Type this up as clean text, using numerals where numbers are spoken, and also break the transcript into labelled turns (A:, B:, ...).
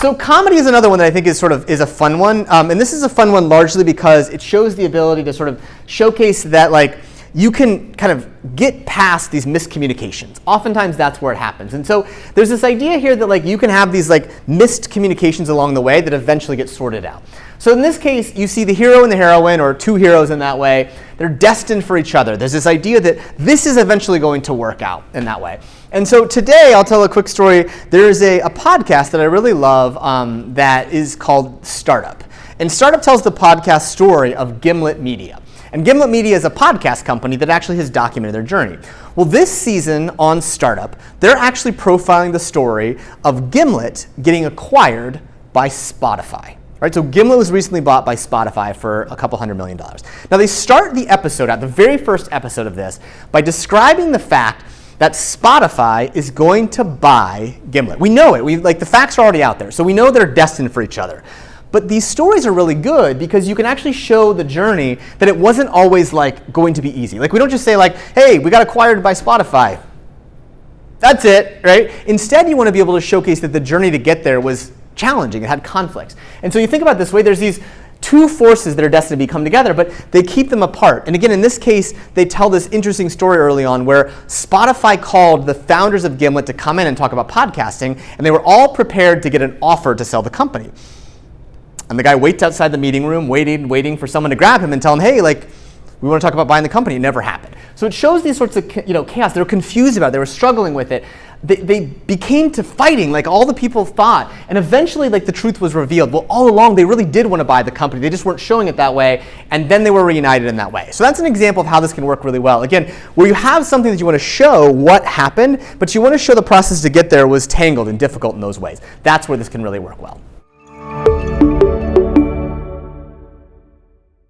A: So comedy is another one that I think is a fun one, and this is a fun one largely because it shows the ability to sort of showcase that like you can kind of get past these miscommunications. Oftentimes that's where it happens. And so there's this idea here that like you can have these like missed communications along the way that eventually get sorted out. So in this case, you see the hero and the heroine, or two heroes in that way. They're destined for each other. There's this idea that this is eventually going to work out in that way. And so today, I'll tell a quick story. There's a podcast that I really love that is called Startup. And Startup tells the podcast story of Gimlet Media. And Gimlet Media is a podcast company that actually has documented their journey. Well, this season on Startup, they're actually profiling the story of Gimlet getting acquired by Spotify. Right, so Gimlet was recently bought by Spotify for a couple $100 million. Now they start the episode out, the very first episode of this, by describing the fact that Spotify is going to buy Gimlet. We know it. The facts are already out there, so we know they're destined for each other. But these stories are really good because you can actually show the journey that it wasn't always like going to be easy. Like we don't just say like, hey, we got acquired by Spotify. That's it, right? Instead, you want to be able to showcase that the journey to get there was challenging. It had conflicts. And so you think about it this way, there's these two forces that are destined to come together, but they keep them apart. And again, in this case, they tell this interesting story early on where Spotify called the founders of Gimlet to come in and talk about podcasting, and they were all prepared to get an offer to sell the company. And the guy waits outside the meeting room, waiting for someone to grab him and tell him, hey, like, we want to talk about buying the company. It never happened. So it shows these sorts of chaos. They were confused about it. They were struggling with it. They became to fighting like all the people thought. And eventually like the truth was revealed. Well, all along they really did want to buy the company. They just weren't showing it that way. And then they were reunited in that way. So that's an example of how this can work really well. Again, where you have something that you want to show what happened, but you want to show the process to get there was tangled and difficult in those ways. That's where this can really work well.